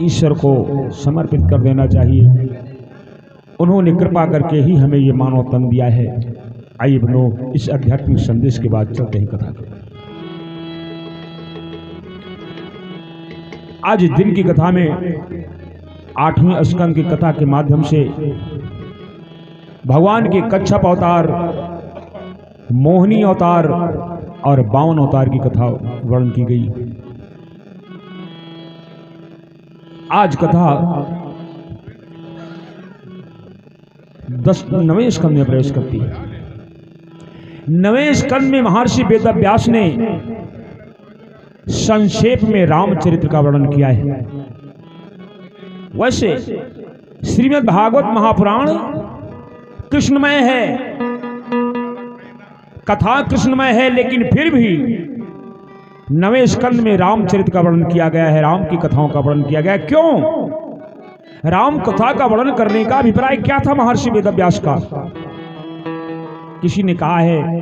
ईश्वर को समर्पित कर देना चाहिए। उन्होंने कृपा करके ही हमें ये मानव तन दिया है। आइए बनो, इस आध्यात्मिक संदेश के बाद चलते हैं कथा को। आज दिन की कथा में 8वें स्कंद की कथा के माध्यम से भगवान के कच्छप अवतार, मोहिनी अवतार और 52 अवतार की कथा वर्णन की गई। आज कथा 9वें स्कंद में प्रवेश करती है। 9वें स्कंद में महर्षि वेदव्यास ने संक्षेप में रामचरित्र का वर्णन किया है। वैसे श्रीमद् भागवत महापुराण कृष्णमय है, कथा कृष्णमय है, लेकिन फिर भी 9वें स्कंद में रामचरित्र का वर्णन किया गया है, राम की कथाओं का वर्णन किया गया है। क्यों? राम कथा का वर्णन करने का अभिप्राय क्या था महर्षि वेदव्यास का? किसी ने कहा है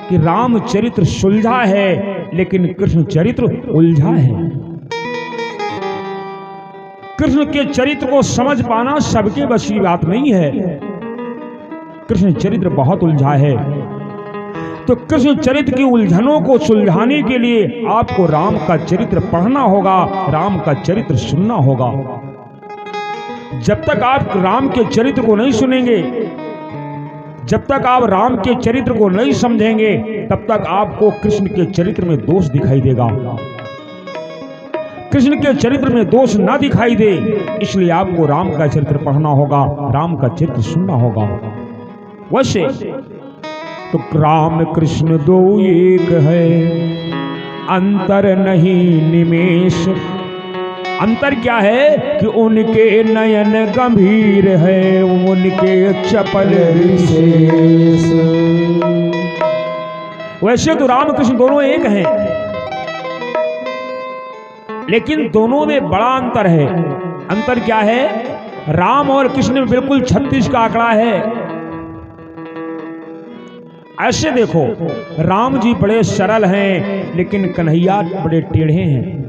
कि रामचरित्र सुलझा है लेकिन कृष्ण चरित्र उलझा है। कृष्ण के चरित्र को समझ पाना सबके बस की बात नहीं है। कृष्ण चरित्र बहुत उलझा है। तो कृष्ण चरित्र की उलझनों को सुलझाने के लिए आपको राम का चरित्र पढ़ना होगा, राम का चरित्र सुनना होगा। जब तक आप राम के चरित्र को नहीं सुनेंगे, जब तक आप राम के चरित्र को नहीं समझेंगे, तब तक आपको कृष्ण के चरित्र में दोष दिखाई देगा। कृष्ण के चरित्र में दोष ना दिखाई दे, इसलिए आपको राम का चरित्र पढ़ना होगा, राम का चरित्र सुनना होगा। वैसे तो राम कृष्ण दो एक है, अंतर नहीं निमेष। अंतर क्या है कि उनके नयन गंभीर है, उनके चपल विशेष। वैसे तो राम कृष्ण दोनों एक हैं, लेकिन दोनों में बड़ा अंतर है। अंतर क्या है? राम और कृष्ण में बिल्कुल 36 का आंकड़ा है। ऐसे देखो, राम जी बड़े सरल हैं, लेकिन कन्हैया बड़े टेढ़े हैं।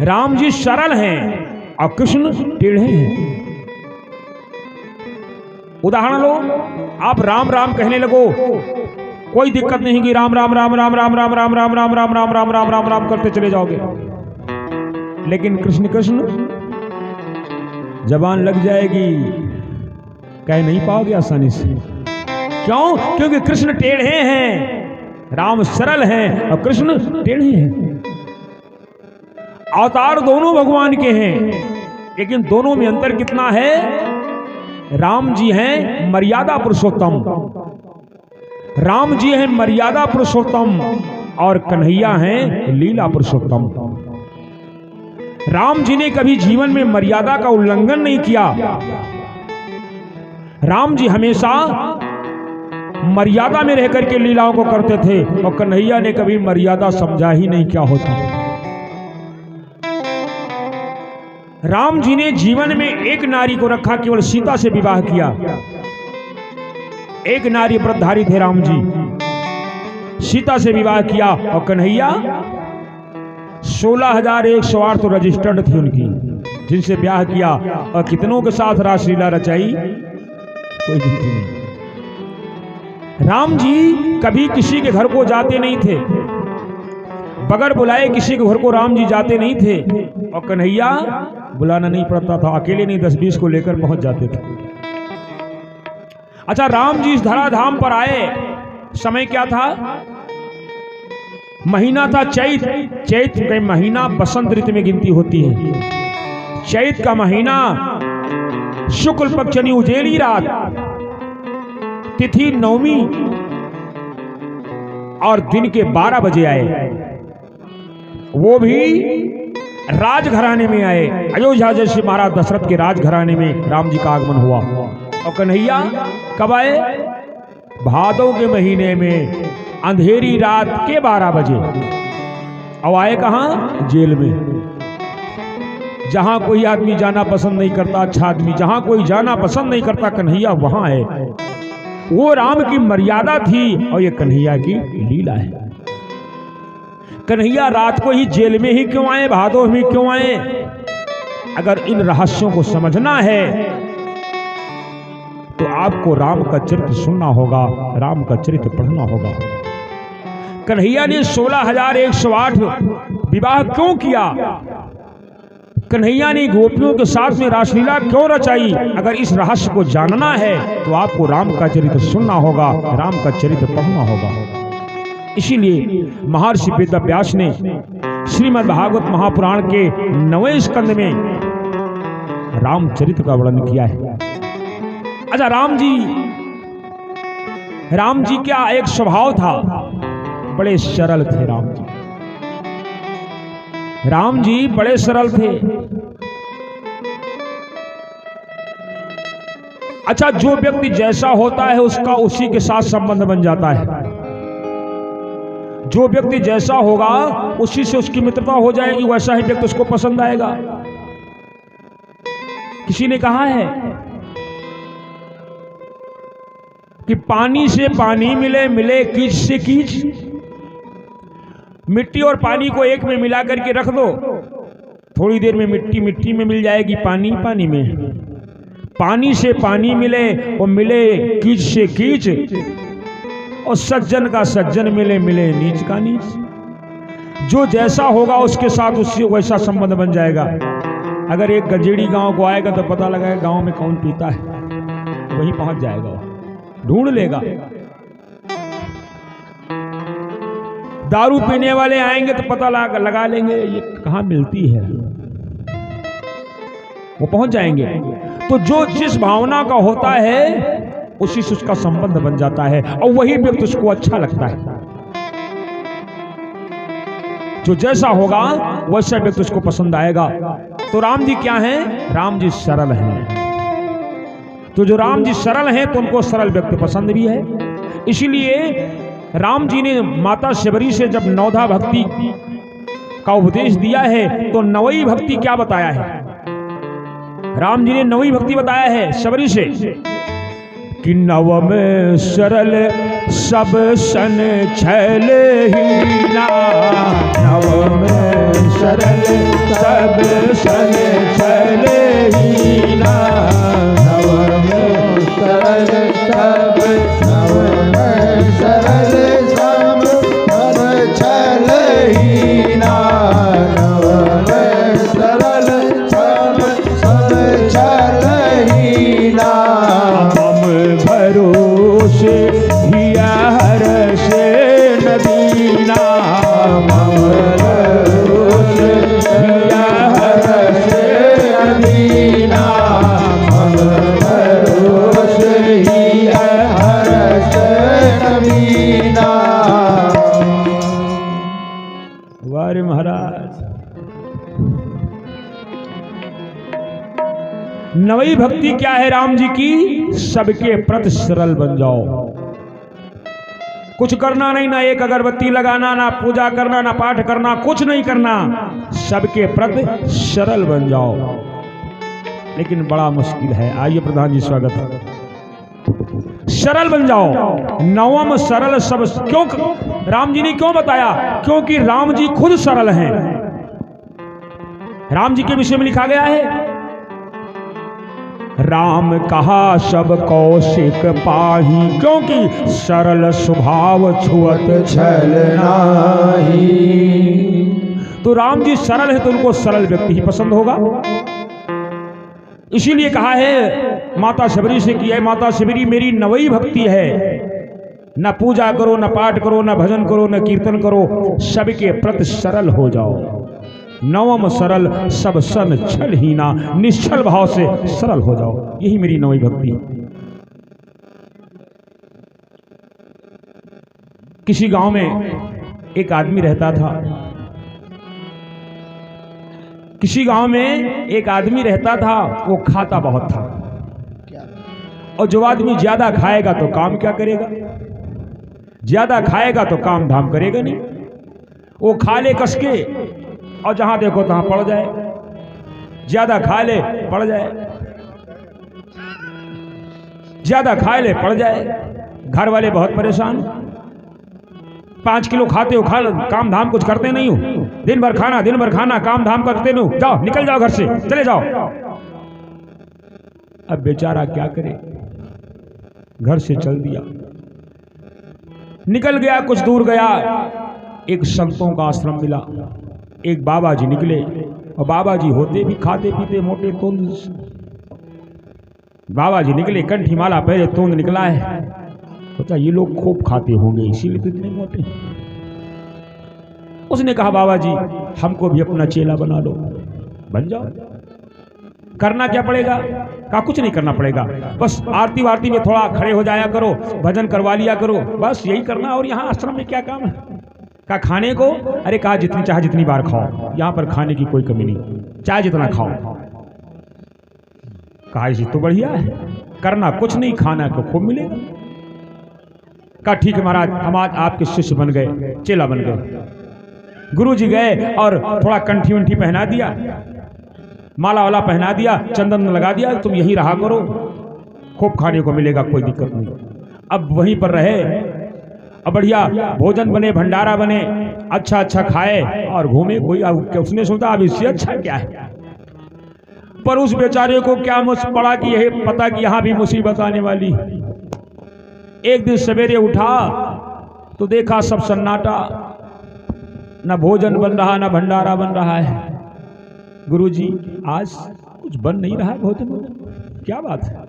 राम जी सरल हैं और कृष्ण टेढ़े हैं। उदाहरण लो, आप राम राम कहने लगो, कोई दिक्कत नहीं कि राम राम राम राम राम राम राम राम राम राम राम राम राम राम राम करते चले जाओगे। लेकिन कृष्ण कृष्ण जबान लग जाएगी, कह नहीं पाओगे आसानी से। क्यों? क्योंकि कृष्ण टेढ़े हैं, राम सरल हैं और कृष्ण टेढ़े हैं। अवतार दोनों भगवान के हैं, लेकिन दोनों में अंतर कितना है? राम जी हैं मर्यादा पुरुषोत्तम, राम जी हैं मर्यादा पुरुषोत्तम और कन्हैया हैं लीला पुरुषोत्तम। राम जी ने कभी जीवन में मर्यादा का उल्लंघन नहीं किया। राम जी हमेशा मर्यादा में रहकर के लीलाओं को करते थे और कन्हैया ने कभी मर्यादा समझा ही नहीं क्या होता। राम जी ने जीवन में एक नारी को रखा, केवल सीता से विवाह किया। एक नारी व्रतधारी थे राम जी, सीता से विवाह किया। और कन्हैया 16,108 तो रजिस्टर्ड थी उनकी, जिनसे ब्याह किया और कितनों के साथ रासलीला रचाई, कोई गिनती नहीं। राम जी कभी किसी के घर को जाते नहीं थे, बगैर बुलाए किसी के घर को राम जी जाते नहीं थे। और कन्हैया बुलाना नहीं पड़ता था, अकेले नहीं 10-20 को लेकर पहुंच जाते थे। अच्छा, राम जी इस धराधाम पर आए, समय क्या था? महीना था चैत। चैत का महीना बसंत ऋतु में गिनती होती है। चैत का महीना, शुक्ल पक्ष यानी उजेली रात, तिथि नवमी और दिन के 12 बजे आए। वो भी राजघराने में आए। अयोध्या जैसे महाराज दशरथ के राजघराने में राम जी का आगमन हुआ। और कन्हैया कब आए? भादव के महीने में अंधेरी रात के 12 बजे। और आए कहां? जेल में, जहां कोई आदमी जाना पसंद नहीं करता, अच्छा आदमी जहां कोई जाना पसंद नहीं करता, कन्हैया वहां है। वो राम की मर्यादा थी और ये कन्हैया की लीला है। कन्हैया रात को ही जेल में ही क्यों आए, भादों में क्यों आए? अगर इन रहस्यों को समझना है तो आपको राम का चरित्र सुनना होगा, राम का चरित्र पढ़ना होगा। कन्हैया ने 16,108 विवाह क्यों किया? कन्हैया ने गोपियों के साथ में रासलीला क्यों रचाई? अगर इस रहस्य को जानना है तो आपको राम का चरित्र सुनना होगा, राम का चरित्र पढ़ना होगा। इसीलिए महर्षि वेदव्यास ने श्रीमद् भागवत महापुराण के 9वें स्कंद में रामचरित्र का वर्णन किया है। अच्छा, राम जी क्या एक स्वभाव था, बड़े सरल थे राम जी बड़े सरल थे। अच्छा, जो व्यक्ति जैसा होता है उसका उसी के साथ संबंध बन जाता है। जो व्यक्ति जैसा होगा उसी से उसकी मित्रता हो जाएगी, वैसा ही व्यक्ति उसको पसंद आएगा। किसी ने कहा है कि पानी से पानी मिले, मिले कीच से कीच। मिट्टी और पानी को एक में मिला करके रख दो, थोड़ी देर में मिट्टी मिट्टी में मिल जाएगी, पानी पानी में। पानी से पानी मिले और मिले कीच से कीच, और सज्जन का सज्जन मिले, मिले नीच का नीच। जो जैसा होगा उसके साथ उससे वैसा संबंध बन जाएगा। अगर एक गजेड़ी गांव को आएगा तो पता लगाएगा गांव में कौन पीता है, वहीं पहुंच जाएगा, ढूंढ लेगा। दारू पीने वाले आएंगे तो पता लगा लेंगे ये कहां मिलती है, वो पहुंच जाएंगे। तो जो जिस भावना का होता है उसी से उसका संबंध बन जाता है, और वही व्यक्ति उसको अच्छा लगता है। जो जैसा होगा वैसा व्यक्ति उसको पसंद आएगा। तो राम जी क्या हैं? राम जी सरल हैं। तो जो राम जी सरल हैं तो उनको सरल व्यक्ति पसंद भी है। इसीलिए राम जी ने माता शबरी से जब नवधा भक्ति का उपदेश दिया है तो नवई भक्ति क्या बताया है? राम जी ने नवई भक्ति बताया है शबरी से कि नव में सरल सब सन छैल हीना। नव में सरल सब सन छैल हीना। नव में सरल सब, नव में सरल सब सन छैल हीना। नव में सरल सब सन छैल हीना। भरोसे हिया हर से नदीना। भरोसे हिया हर से नदीना। भरोसे हिया हर से नदीना। वारे महाराज, नवई भक्ति क्या है राम जी की? सबके प्रति सरल बन जाओ। कुछ करना नहीं, ना एक अगरबत्ती लगाना, ना पूजा करना, ना पाठ करना, कुछ नहीं करना, सबके प्रति सरल बन जाओ। लेकिन बड़ा मुश्किल है। आइए प्रधान जी, स्वागत है। सरल बन जाओ। नवम सरल सब क्यों राम जी ने क्यों बताया? क्योंकि राम जी खुद सरल हैं। राम जी के विषय में लिखा गया है, राम कहा सब कौशिक पाही, क्योंकि सरल स्वभाव छुअत छल नाही। तो राम जी सरल है तो उनको सरल व्यक्ति ही पसंद होगा। इसीलिए कहा है माता शबरी से कि माता शबरी मेरी नवई भक्ति है, न पूजा करो, न पाठ करो, न भजन करो, न कीर्तन करो, सबके प्रति सरल हो जाओ। नवम सरल सब सन छल हीना, निश्चल भाव से सरल हो जाओ, यही मेरी नवई भक्ति। किसी गांव में एक आदमी रहता था। किसी गांव में एक आदमी रहता था, वो खाता बहुत था। और जो आदमी ज्यादा खाएगा तो काम क्या करेगा? ज्यादा खाएगा तो काम धाम करेगा नहीं। वो खा ले कस के और जहां देखो तहां पड़ जाए, ज्यादा खा ले पड़ जाए, ज्यादा खा ले पड़ जाए। घर वाले बहुत परेशान। 5 किलो खाते हो, काम धाम कुछ करते नहीं हो, दिन भर खाना काम धाम करते नहीं हो, जाओ निकल जाओ घर से, चले जाओ। अब बेचारा क्या करे, घर से चल दिया, निकल गया। कुछ दूर गया, एक संतों का आश्रम मिला। एक बाबा जी निकले, और बाबा जी होते भी खाते पीते मोटे तोंद। बाबा जी निकले, कंठी माला पहले, तोंद निकला है। सोचा ये लोग खूब खाते होंगे इसीलिए तो इतने मोटे। उसने कहा बाबा जी हमको भी अपना चेला बना लो। बन जाओ। करना क्या पड़ेगा? कहा कुछ नहीं करना पड़ेगा, बस आरती वारती में थोड़ा खड़े हो जाया करो, भजन करवा लिया करो, बस यही करना। और यहाँ आश्रम में क्या काम है? कहा खाने को, अरे कहा जितनी चाहे जितनी बार खाओ, यहाँ पर खाने की कोई कमी नहीं, चाहे जितना खाओ। कहा इसी तो बढ़िया है, करना कुछ नहीं, खाना को खूब मिलेगा। कहा ठीक है महाराज, हम आज आपके शिष्य बन गए, चेला बन गए। गुरुजी गए और थोड़ा कंठी वंठी पहना दिया, माला वाला पहना दिया, चंदन लगा दिया, तुम यही रहा करो, खूब खाने को मिलेगा, कोई दिक्कत नहीं। अब वहीं पर रहे, अब बढ़िया भोजन बने, भंडारा बने, अच्छा अच्छा खाए और घूमे। कोई उसने सोचा अब इससे अच्छा क्या है, पर उस बेचारे को क्या पड़ा कि यही पता कि यहाँ भी मुसीबत आने वाली। एक दिन सवेरे उठा तो देखा सब सन्नाटा, न भोजन बन रहा, न भंडारा बन रहा है। गुरुजी आज कुछ बन नहीं रहा भोजन, क्या बात है?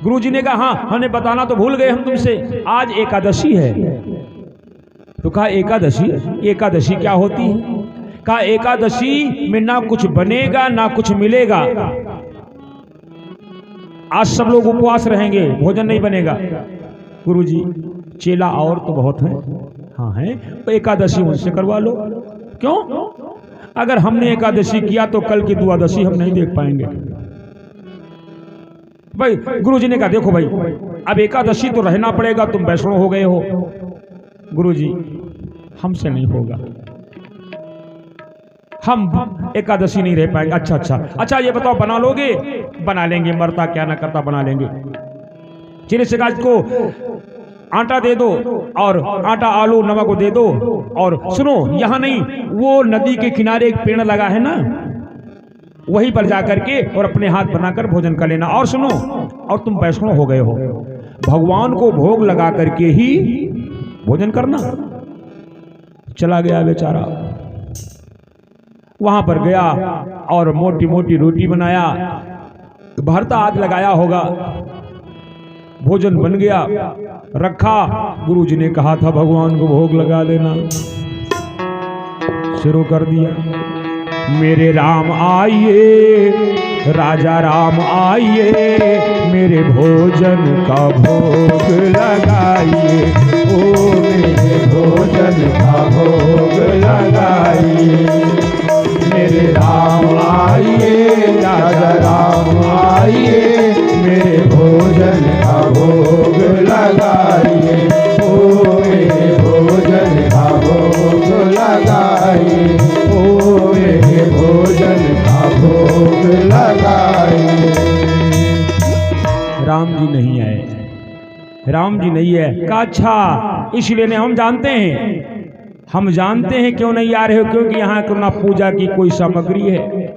गुरुजी ने कहा हाँ, हमने बताना तो भूल गए हम तुमसे, आज एकादशी है। तो कहा एकादशी? एकादशी क्या होती है? कहा एकादशी में ना कुछ बनेगा ना कुछ मिलेगा, आज सब लोग उपवास रहेंगे, भोजन नहीं बनेगा। गुरुजी चेला और तो बहुत हैं। हाँ हैं, तो एकादशी उनसे करवा लो। क्यों? अगर हमने एकादशी किया तो कल की द्वादशी हम नहीं देख पाएंगे। भाई गुरुजी ने कहा देखो भाई, अब एकादशी तो रहना पड़ेगा, तुम वैष्णव हो गए हो। गुरुजी हमसे नहीं होगा, हम एकादशी नहीं रह पाएंगे। अच्छा ये बताओ बना लोगे? बना लेंगे, मरता क्या ना करता बना लेंगे। चिन्ह शिकायत को आटा दे दो, और आटा आलू नमक दे दो। और सुनो, यहाँ नहीं, वो नदी के किनारे एक पेड़ लगा है ना, वहीं पर जाकर के और अपने हाथ बनाकर भोजन कर लेना। और सुनो, और तुम वैष्णव हो गए हो, भगवान को भोग लगा करके ही भोजन करना। चला गया बेचारा, वहां पर गया और मोटी मोटी रोटी बनाया, भरता आग लगाया होगा, भोजन बन गया, रखा। गुरुजी ने कहा था भगवान को भोग लगा देना, शुरू कर दिया। मेरे राम आइए, राजा राम आइए, मेरे भोजन का भोग लगाइए, ओ मेरे भोजन का भोग लगाइए। मेरे राम आइए, राजा राम आइए, मेरे भोजन का भोग लगाइए, ओ मेरे भोजन का भोग लगाइए, ओ मेरे भोजन का भोग लगाइए। राम जी नहीं आए, राम जी नहीं है। कहा अच्छा, इसलिए नहीं, हम जानते हैं, हम जानते हैं क्यों नहीं आ रहे हो, क्योंकि यहाँ ना पूजा की कोई सामग्री है,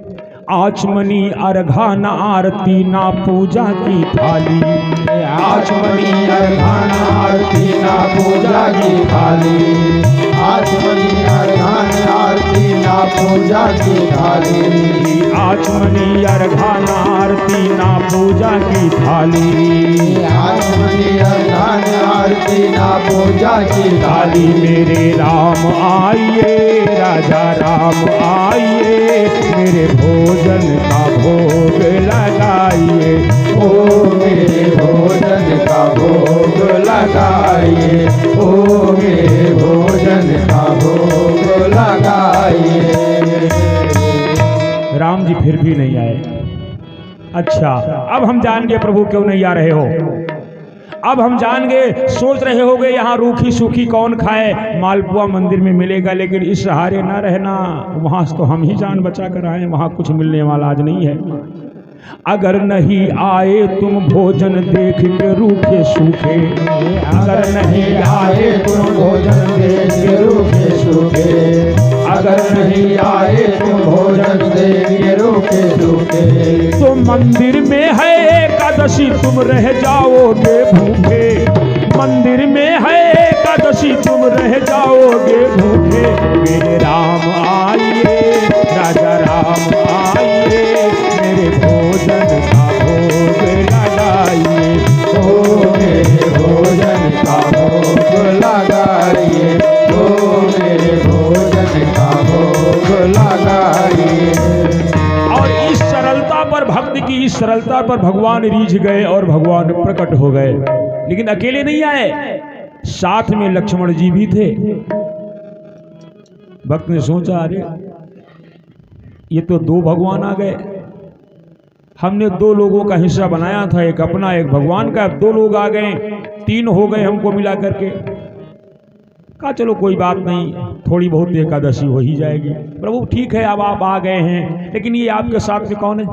आचमनी अर्घा न आरती ना पूजा की थाली, आचमनी अर्घा न आरती ना पूजा की थाली, आचमनी अर्घा न आरती ना पूजा की थाली, आचमनी अर्घा न आरती ना पूजा की थाली, आचमनी अर्घा न आरती ना पूजा की थाली। मेरे राम आइए, राजा राम आइए, मेरे भोजन का भोग लगाइए, ओ मेरे भोजन का भोग लगाइए, ओ मेरे भोजन का भोग लगाइए। राम जी फिर भी नहीं आए। अच्छा, अब हम जान गए प्रभु क्यों नहीं आ रहे हो, अब हम जान गए। सोच रहे होगे यहाँ रूखी सूखी कौन खाए, मालपुआ मंदिर में मिलेगा, लेकिन इस सहारे ना रहना, वहाँ तो हम ही जान बचा कर आए, वहाँ कुछ मिलने वाला आज नहीं है। अगर नहीं आए तुम भोजन देख के रूखे सूखे, अगर नहीं आए तुम भोजन देख के रूखे सूखे, अगर नहीं आए तुम भोजन देख के रूखे सूखे, तो मंदिर में है एकादशी तुम रह जाओगे भूखे, मंदिर में है एकादशी तुम रह जाओगे भूखे। मेरे राम आइए, राजा राम आइए, मेरे भोजन का भोग लगाइए, ओ मेरे भोजन का भोग लगाइए, ओ मेरे भोजन का भोग लगाइए। और इस सरलता पर, भक्त की इस सरलता पर भगवान रीझ गए और भगवान प्रकट हो गए। लेकिन अकेले नहीं आए, साथ में लक्ष्मण जी भी थे। भक्त ने सोचा, अरे ये तो दो भगवान आ गए, हमने दो लोगों का हिस्सा बनाया था, एक अपना एक भगवान का, अब दो लोग आ गए, तीन हो गए हमको मिला करके। कहा चलो कोई बात नहीं, थोड़ी बहुत एकादशी हो ही जाएगी। प्रभु ठीक है, अब आप आ गए हैं, लेकिन ये आपके साथ में कौन है?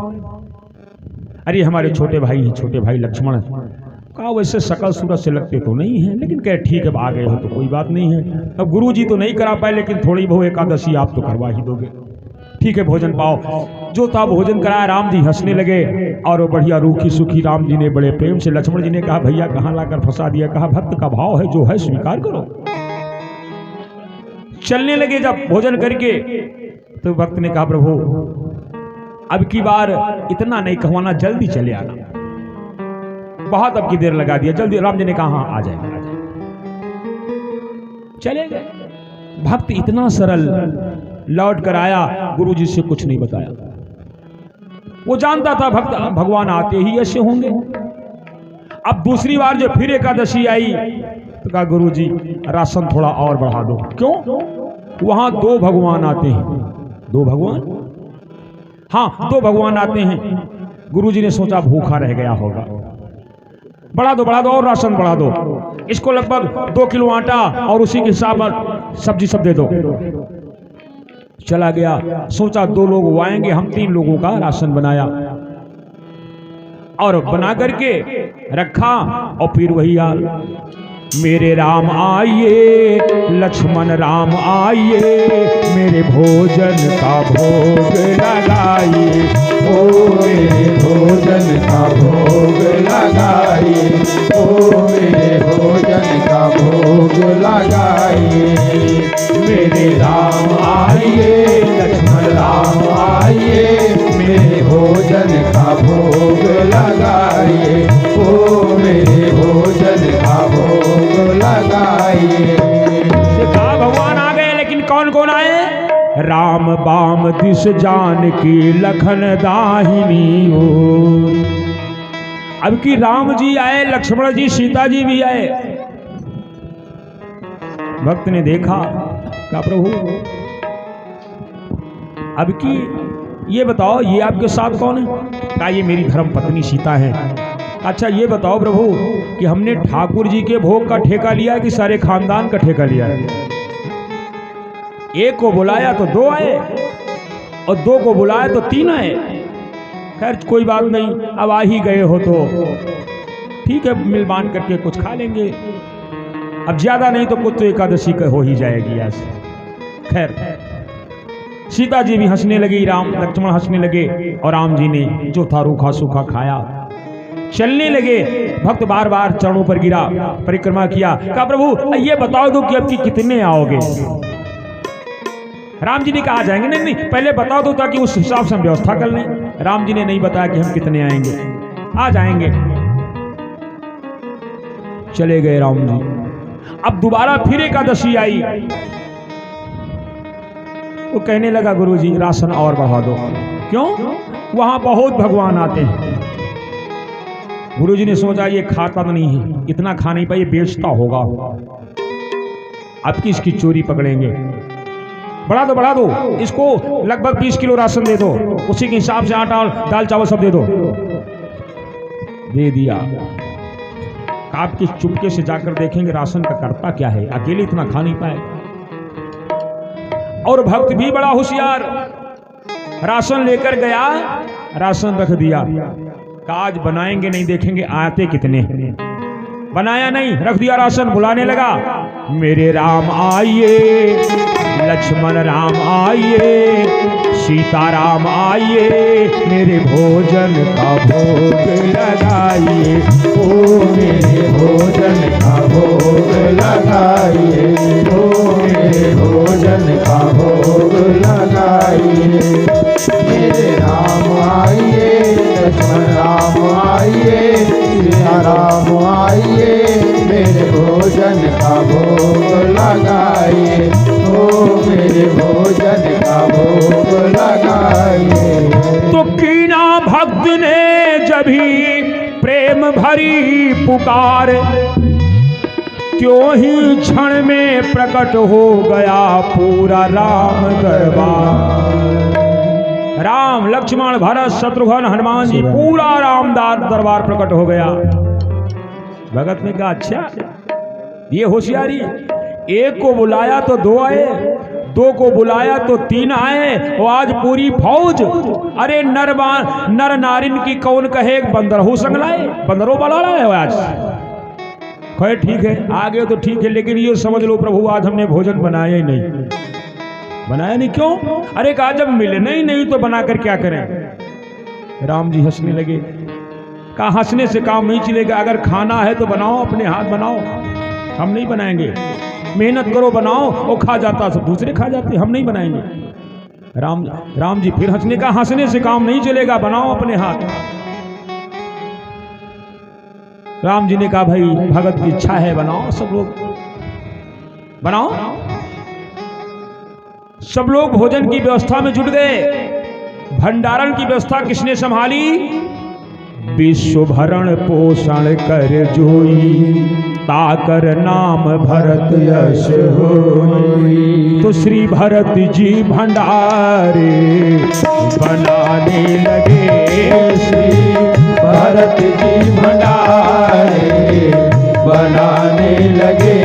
अरे हमारे छोटे भाई हैं, छोटे भाई लक्ष्मण। कहा वैसे शकल सूरत से लगते तो नहीं है, लेकिन कहे ठीक है, आ गए हो तो कोई बात नहीं है। अब गुरु जी तो नहीं करा पाए, लेकिन थोड़ी बहुत एकादशी आप तो करवा ही दोगे। ठीक है, भोजन पाओ। जो था भोजन कराया। राम जी हंसने लगे और वो बढ़िया रूखी सुखी राम जी ने बड़े प्रेम से, लक्ष्मण जी ने कहा भैया कहाँ लाकर फंसा दिया। कहा भक्त का भाव है, जो है स्वीकार करो। चलने लगे जब भोजन करके, तो भक्त ने कहा प्रभु अब की बार इतना नहीं कहवाना, जल्दी चले आना, बहुत अब की देर लगा दिया, जल्दी। राम जी ने कहा हाँ आ जाएंगे, आ जाएंगे। चले गए। भक्त इतना सरल लौट कर आया, गुरु जी से कुछ नहीं बताया। वो जानता था भक्त भगवान आते ही ऐसे होंगे। अब दूसरी बार जो फिर एकादशी आई तो कहा गुरु जी राशन थोड़ा और बढ़ा दो। क्यों? वहां दो भगवान आते हैं। दो भगवान? हाँ, दो भगवान आते हैं। गुरु जी ने सोचा भूखा रह गया होगा, बढ़ा दो और राशन बढ़ा दो। इसको लगभग 2 किलो आटा और उसी के हिसाब सब्जी सब दे दो। चला गया, सोचा 2 लोग वो आएंगे, हम 3 लोगों का राशन बनाया और बना करके रखा। और फिर वही हाल, मेरे राम आइए, लक्ष्मण राम आइए, मेरे भोजन का भोग लगाइए, ओ मेरे भोजन का भोग लगाइए, ओ मेरे भोजन का भोग लगाइए। मेरे राम आइए, लक्ष्मण राम आइए, मेरे भोजन का भोग लगाइए, ओ मेरे भोजन का भोग लगाइए। कहा भगवान आ गए, लेकिन कौन कौन आए? राम बाम दिस जानकी लखन दाहिनी ओर। अब की राम जी आए, लक्ष्मण जी, सीता जी भी आए। भक्त ने देखा, कहा प्रभु अब की ये बताओ ये आपके साथ कौन है? कहा ये मेरी धर्म पत्नी सीता है। अच्छा ये बताओ प्रभु कि हमने ठाकुर जी के भोग का ठेका लिया कि सारे खानदान का ठेका लिया? एक को बुलाया तो 2 आए और 2 को बुलाया तो 3 आए। खैर कोई बात नहीं, अब आ ही गए हो तो ठीक है, मिल बांध करके कुछ खा लेंगे। अब ज्यादा नहीं तो कुछ तो एकादशी का हो ही जाएगी आज। खैर सीता जी भी हंसने लगी, राम लक्ष्मण हंसने लगे और राम जी ने जो था रूखा सूखा खाया। चलने लगे। भक्त बार बार चरणों पर गिरा, परिक्रमा किया। कहा प्रभु ये बताओ दो कि अब की कितने आओगे? राम जी ने कहा जाएंगे। नहीं पहले बताओ दो ताकि उस हिसाब से हम व्यवस्था कर लें। राम जी ने नहीं बताया कि हम कितने आएंगे। आ जाएंगे। चले गए राम जी। अब दोबारा फिर एकादशी आई। वो कहने लगा गुरु जी राशन और बढ़ा दो। क्यों? वहां बहुत भगवान आते हैं। गुरु जी ने सोचा ये खाता तो नहीं है, इतना खा नहीं पाए, बेचता होगा। अब की इसकी चोरी पकड़ेंगे। बढ़ा दो इसको, लगभग 20 किलो राशन दे दो, उसी के हिसाब से आटा और दाल चावल सब दे दो। दे दिया। आपकी चुपके से जाकर देखेंगे राशन का करता क्या है, अकेले इतना खा नहीं पाए। और भक्त भी बड़ा होशियार, राशन लेकर गया, राशन रख दिया। आज बनाएंगे नहीं, देखेंगे आते कितने हैं। बनाया नहीं, रख दिया राशन। बुलाने लगा, मेरे राम आइए, लक्ष्मण राम आइए, सीता राम आइए, मेरे भोजन का भोग लगाइए। ओ मेरे भोजन का भोग लगाइए, ओ मेरे भोजन का भोग लगाइए। मेरे राम आइए, लक्ष्मण राम आइए, सीता राम आइए, मेरे भोजन का भोग लगाइए, ओ मेरे भोजन का भोग लगाइए। तो कीना भक्त ने जभी प्रेम भरी पुकार, क्यों ही क्षण में प्रकट हो गया पूरा राम दरबार। राम लक्ष्मण भरत शत्रुघ्न हनुमान जी, पूरा रामदास दरबार प्रकट हो गया। भगत ने कहा अच्छा ये होशियारी, एक को बुलाया तो दो आए, दो को बुलाया तो तीन आए, और आज पूरी फौज। अरे नर नारिन की कौन कहे, बंदरहू संग लाए, बंदरों वाला है आज। खैर ठीक है, आगे तो ठीक है, लेकिन ये समझ लो प्रभु आज हमने भोजन बनाया ही नहीं। बनाया नहीं क्यों? अरे कहा जब मिलना ही नहीं तो बनाकर क्या करें। राम जी हंसने लगे, कहा हंसने से काम नहीं चलेगा, अगर खाना है तो बनाओ, अपने हाथ बनाओ, हम नहीं बनाएंगे। मेहनत करो बनाओ, वो खा जाता सब दूसरे खा जाते, हम नहीं बनाएंगे। राम जी फिर हंसने का, हंसने से काम नहीं चलेगा, बनाओ अपने हाथ। राम जी ने कहा भाई भगत की इच्छा है, बनाओ, सब लोग बनाओ। सब लोग भोजन की व्यवस्था में जुट गए। भंडारण की व्यवस्था किसने संभाली? विश्व भरण पोषण कर जोई, ताकर नाम भरत यश होई। तो श्री भरत जी भंडारे बनाने लगे, श्री भरत जी भंडारे बनाने लगे,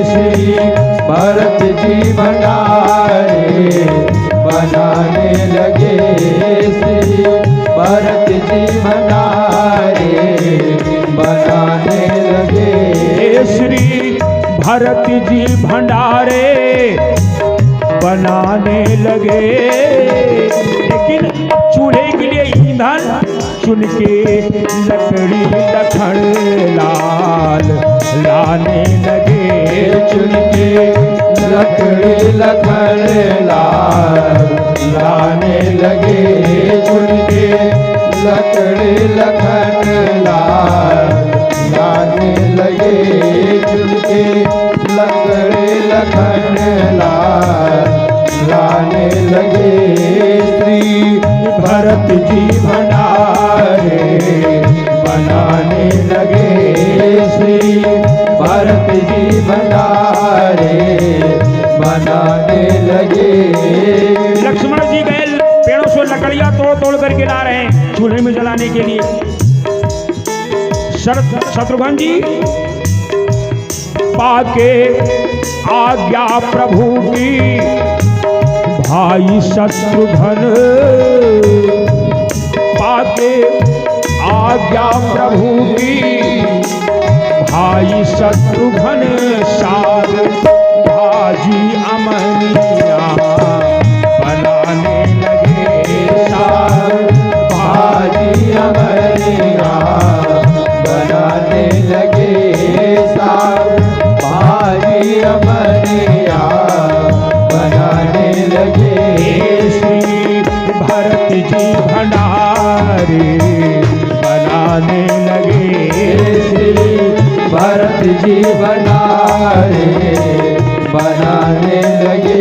श्री भरत जी भंडारे बनाने लगे, श्री भरत जी भंडारे बनाने लगे। श्री भरत जी भंडारे बनाने लगे। लेकिन चूल्हे के लिए ईंधन चुन के लकड़ी लखन लाल लाने लगे। चुन के लकड़ी लखन लाल लाने लगे, चुन के लकड़ी लखन लाल लाने लगे, चुन के लकड़ी लखन लाल लाने लगे। श्री भरत जी भंडारे बनाने लगे, श्री भरत जी भंडारे बनाने लगे। लक्ष्मण जी गए पेड़ों से लकड़ियां तोड़ तोड़ करके ला रहे हैं चूल्हे में जलाने के लिए। शत्रुघ्न जी पाके आज्ञा प्रभु की, भाई शत्रुघ्न पाके आज्ञा प्रभु की, भाई शत्रुघ्न साग भाजी अमनिया बनाने लगे। साग भाजी अमनिया बनाने लगे, साग भाजी अमनिया बनाने लगे। श्री भरत जी भंडारे बनाने लगे, श्री भरत जी भंडारे बनाने लगे।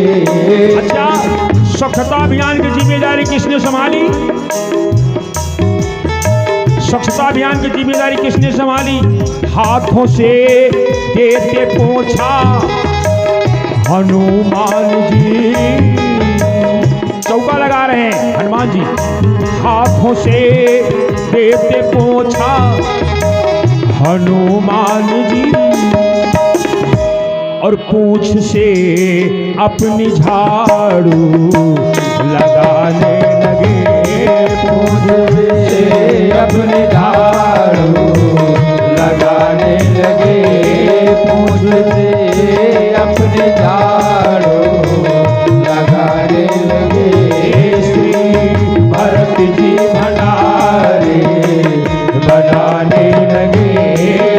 अच्छा, स्वच्छता अभियान की जिम्मेदारी किसने संभाली? स्वच्छता अभियान की जिम्मेदारी किसने संभाली? हाथों से देते पोंछा हनुमान जी। चौका लगा रहे हैं हनुमान जी, हाथों से देते पोंछा हनुमान जी, और पूंछ से अपनी झाड़ू लगाने लगे पूंछ से अपने झाड़ू लगाने लगे, पूंछ से अपने झाड़ू लगाने लगे। श्री भरत जी भंडारे बनाने लगे,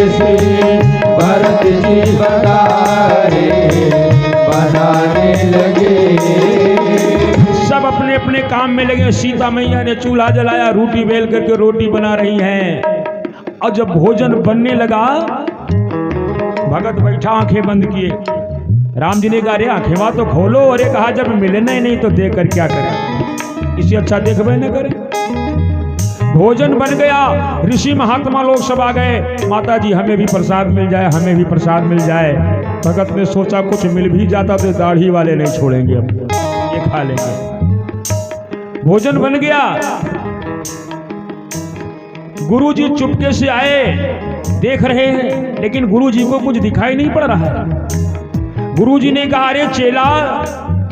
श्री भरत जी भंडारे बनाने लगे। सब अपने अपने काम में लगे। सीता मैया ने चूल्हा जलाया, रोटी बेल करके रोटी बना रही हैं। और जब भोजन बनने लगा, भगत बैठा आंखें बंद किए। राम जी ने कहा अरे आंखें वहां तो खोलो। अरे कहा जब मिलना ही नहीं तो देख कर क्या करें, इससे अच्छा देखबे न करें। भोजन बन गया, ऋषि महात्मा लोग सब आ गए। माता जी हमें भी प्रसाद मिल जाए, हमें भी प्रसाद मिल जाए। भगत ने सोचा कुछ मिल भी जाता तो दाढ़ी वाले नहीं छोड़ेंगे, अब ये खा लेंगे। भोजन बन गया। गुरुजी चुपके से आए, देख रहे हैं, लेकिन गुरुजी को कुछ दिखाई नहीं पड़ रहा है। गुरुजी ने कहा अरे चेला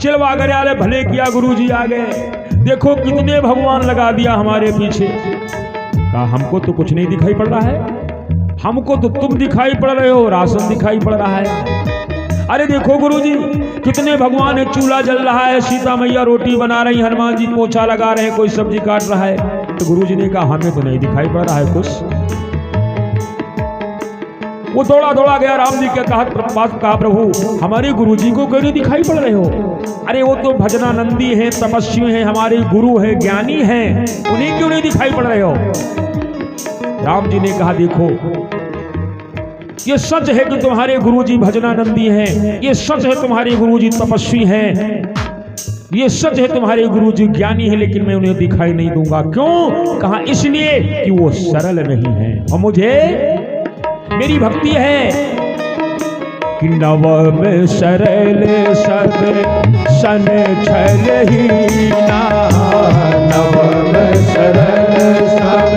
चिलवा कर आले, भले किया गुरुजी आ गए। देखो कितने भगवान लगा दिया हमारे पीछे। कहा हमको तो कुछ नहीं दिखाई पड़ रहा है, हमको तो तुम दिखाई पड़ रहे हो, राशन दिखाई पड़ रहा है। अरे देखो गुरुजी कितने भगवान है, चूल्हा जल रहा है, सीता मैया रोटी बना रही, हनुमान जी पोछा लगा रहे हैं, कोई सब्जी काट रहा है। तो गुरुजी ने कहा हमें तो नहीं दिखाई पड़ रहा है कुछ। वो दौड़ा दौड़ा गया, राम जी के पास कहा प्रभु हमारे गुरुजी को क्यों नहीं दिखाई पड़ रहे हो? अरे वो तो भजनानंदी हैं, तपस्वी हैं, हमारे गुरु हैं, ज्ञानी हैं, उन्हें क्यों नहीं दिखाई पड़ रहे हो? राम जी ने कहा देखो ये सच है कि तुम्हारे गुरुजी भजनानंदी हैं, ये सच है तुम्हारे गुरुजी तपस्वी हैं, ये सच है तुम्हारे गुरुजी ज्ञानी है, लेकिन मैं उन्हें दिखाई नहीं दूंगा। क्यों? कहा इसलिए कि वो सरल नहीं है और मुझे मेरी भक्ति है कि नव में सरल सब सन छल ही ना, नव में सरल सब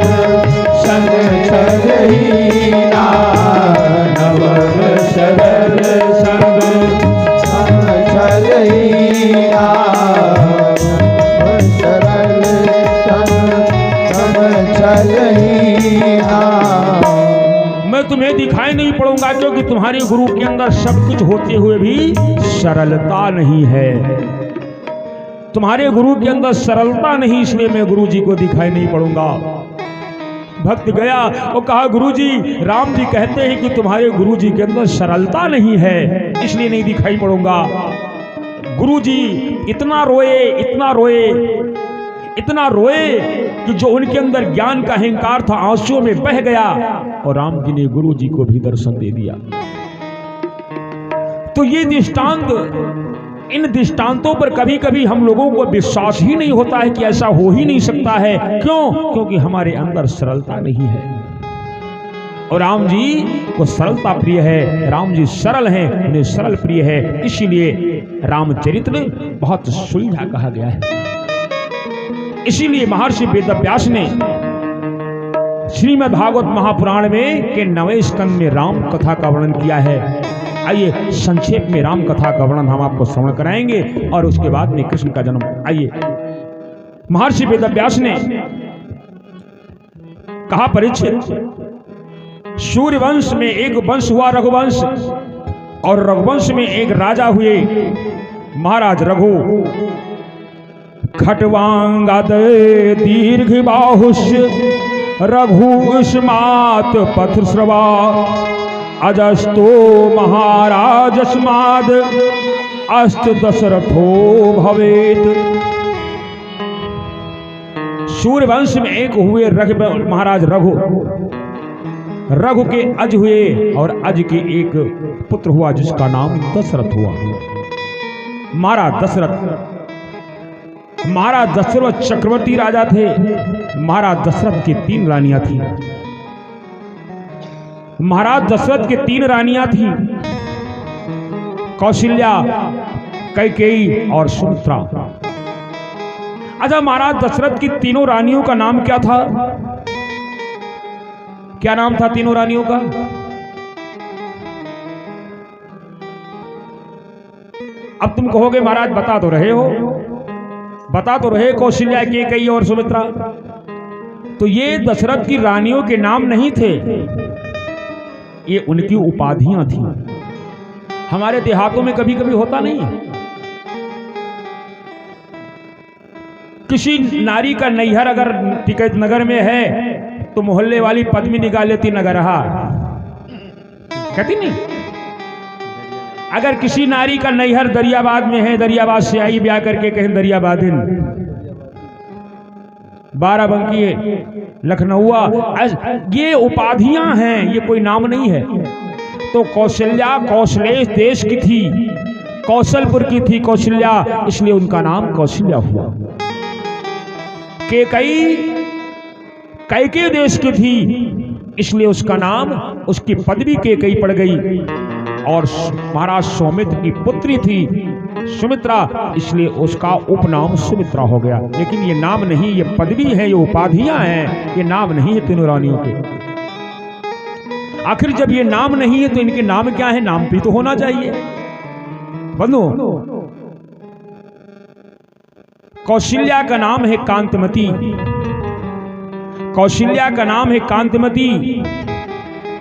सन छल ही ना, नव में सरल सब सन छल ही ना, सरल सन छल ही ना। मैं तुम्हें दिखाई नहीं पड़ूंगा क्योंकि तुम्हारे गुरु के अंदर सब कुछ होते हुए भी सरलता नहीं है। तुम्हारे गुरु के अंदर सरलता नहीं, इसलिए मैं गुरु जी को दिखाई नहीं पड़ूंगा। भक्त गया और कहा गुरुजी राम जी कहते हैं कि तुम्हारे गुरुजी के अंदर सरलता नहीं है, इसलिए नहीं दिखाई पड़ूंगा। गुरुजी इतना रोए, इतना रोए, इतना रोए कि जो उनके अंदर ज्ञान का अहंकार था आंसुओं में बह गया और राम जी ने गुरु जी को भी दर्शन दे दिया। तो ये दृष्टांत, इन दृष्टांतों पर कभी कभी हम लोगों को विश्वास ही नहीं होता है कि ऐसा हो ही नहीं सकता है। क्यों? क्योंकि हमारे अंदर सरलता नहीं है और राम जी को सरलता प्रिय है। राम जी सरल हैं, उन्हें सरल प्रिय है, इसीलिए रामचरित्र बहुत सुलझा कहा गया है। इसीलिए महर्षि वेदव्यास ने श्रीमद् भागवत महापुराण में के 9वें स्कंद में राम कथा का वर्णन किया है। आइए संक्षेप में राम कथा का वर्णन हम आपको श्रवण कराएंगे और उसके बाद में कृष्ण का जन्म। आइए महर्षि वेदव्यास ने कहा परीक्षित, सूर्य वंश में एक वंश हुआ रघुवंश, और रघुवंश में एक राजा हुए महाराज रघु। खटवांगद दीर्घ बाहुष्य रघुष्मात पथ श्रवा, अजस्तो महाराजस्माद अस्त दशरथो भवेत। सूर्यवंश में एक हुए महाराज रघु, रघु के अज हुए और अज के एक पुत्र हुआ जिसका नाम दशरथ हुआ। महाराज दशरथ चक्रवर्ती राजा थे। महाराज दशरथ की 3 रानियां थी। महाराज दशरथ की 3 रानियां थी, कौशल्या, कैकेयी और सुमित्रा। अच्छा, महाराज दशरथ की 3 रानियों का नाम क्या था? क्या नाम था 3 रानियों का? अब तुम कहोगे महाराज बता तो रहे हो, बता तो रहे कौशल्या, कैकेयी और सुमित्रा, तो ये दशरथ की रानियों के नाम नहीं थे, ये उनकी उपाधियां थी। हमारे देहातों में कभी कभी होता नहीं है, किसी नारी का नैहर अगर टिकैत नगर में है तो मोहल्ले वाली पद्मी निकाल लेती नगरहा, कहती नहीं। अगर किसी नारी का नैहर दरियाबाद में है, दरियाबाद से आई ब्याह करके कहें दरियाबादिन, बाराबंकी, लखनऊआ, ये उपाधियां हैं, ये कोई नाम नहीं है। तो कौशल्या कौशलेश देश की थी, कौशलपुर की थी कौशल्या, इसलिए उनका नाम कौशल्या हुआ। कैकेयी कैकेयी देश की थी, इसलिए उसका नाम, उसकी पदवी कैकेयी पड़ गई। और महाराज सौमित्र की पुत्री थी सुमित्रा, इसलिए उसका उपनाम सुमित्रा हो गया। लेकिन ये नाम नहीं, ये पदवी है, ये उपाधियां हैं, ये नाम नहीं है तीनों रानियों के। आखिर जब ये नाम नहीं है तो इनके नाम क्या है? नाम भी तो होना चाहिए। बंधु, कौशल्या का नाम है कांतमती, कौशल्या का नाम है कांतमती,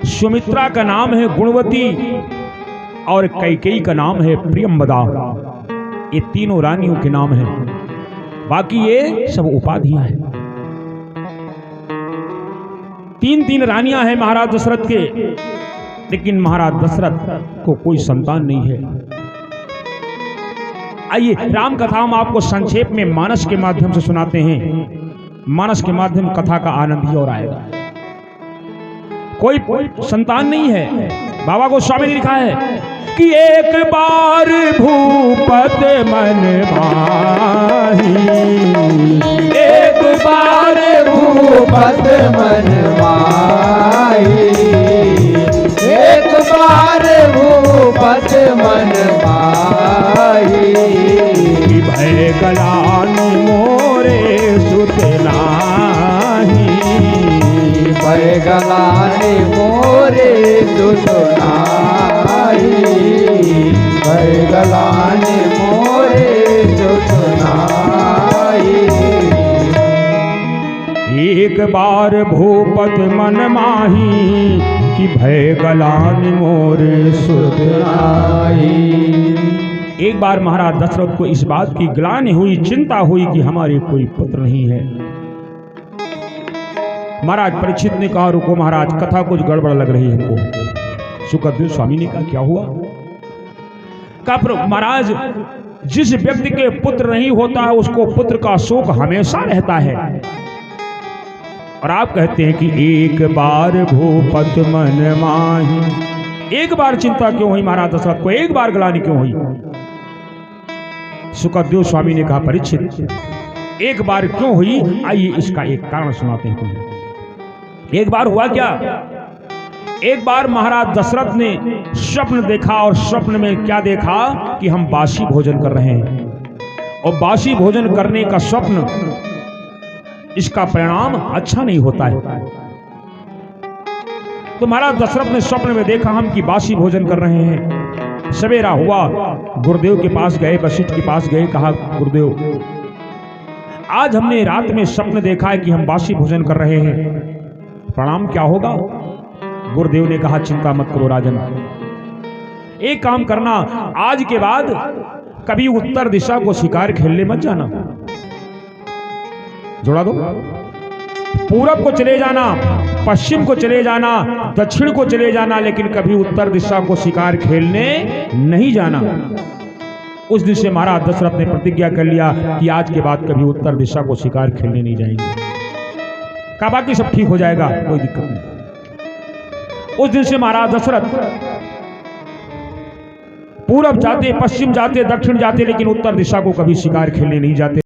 सुमित्रा का नाम है गुणवती और कैकेयी का नाम है प्रियंवदा। ये तीनों रानियों के नाम हैं, बाकी ये सब उपाधियां हैं। तीन तीन रानियां हैं महाराज दशरथ के, लेकिन महाराज दशरथ को कोई संतान नहीं है। आइए राम कथा हम आपको संक्षेप में मानस के माध्यम से सुनाते हैं। मानस के माध्यम कथा का आनंद ही और आएगा। कोई संतान नहीं है। बाबा गोस्वामी ने लिखा है कि एक बार भूपत मन माही, एक बार भूपत मन माही, एक बार भूपत मन माही, भय गलानी मोरे सुत नाही, भय गलानी मोरे सुत नाही, भय गलानी मोरे सुत नाही। एक बार भूपत मन माही, कि भय गलानी मोरे सुत नाही। एक बार महाराज दशरथ को इस बात की ग्लानि हुई, चिंता हुई कि हमारे कोई पुत्र नहीं है। महाराज परीक्षित ने कहा, रुको महाराज, कथा कुछ गड़बड़ लग रही है हमको। सुखदेव स्वामी ने कहा, क्या हुआ? कहा, महाराज जिस व्यक्ति के पुत्र नहीं होता है उसको पुत्र का शोक हमेशा रहता है, और आप कहते हैं कि एक बार भूपत मन माही। एक बार चिंता क्यों हुई महाराज दशरथ को? एक बार ग्लानि क्यों हुई? सुखदेव स्वामी ने कहा, परीक्षित एक बार क्यों हुई? आइए इसका एक कारण सुनाते हैं तुम्हें। एक बार हुआ क्या? एक बार महाराज दशरथ ने स्वप्न देखा, और स्वप्न में क्या देखा कि हम बासी भोजन कर रहे हैं, और बासी भोजन करने का स्वप्न, इसका परिणाम अच्छा नहीं होता है। तो महाराज दशरथ ने स्वप्न में देखा हम कि बासी भोजन कर रहे हैं। सवेरा हुआ, गुरुदेव के पास गए, वशिष्ठ के पास गए, कहा, गुरुदेव आज हमने रात में स्वप्न देखा है कि हम बासी भोजन कर रहे हैं, परिणाम क्या होगा? गुरुदेव ने कहा, चिंता मत करो राजन, एक काम करना, आज के बाद कभी उत्तर दिशा को शिकार खेलने मत जाना। जोड़ा दो, पूरब को चले जाना, पश्चिम को चले जाना, दक्षिण को चले जाना, लेकिन कभी उत्तर दिशा को शिकार खेलने नहीं जाना। उस दिन से महाराज दशरथ ने प्रतिज्ञा कर लिया कि आज के बाद कभी उत्तर दिशा को शिकार खेलने नहीं जाएंगे। कहा, बाकी सब ठीक हो जाएगा, कोई दिक्कत नहीं। उस दिन से महाराज दशरथ पूरब जाते, पश्चिम जाते, दक्षिण जाते, लेकिन उत्तर दिशा को कभी शिकार खेलने नहीं जाते।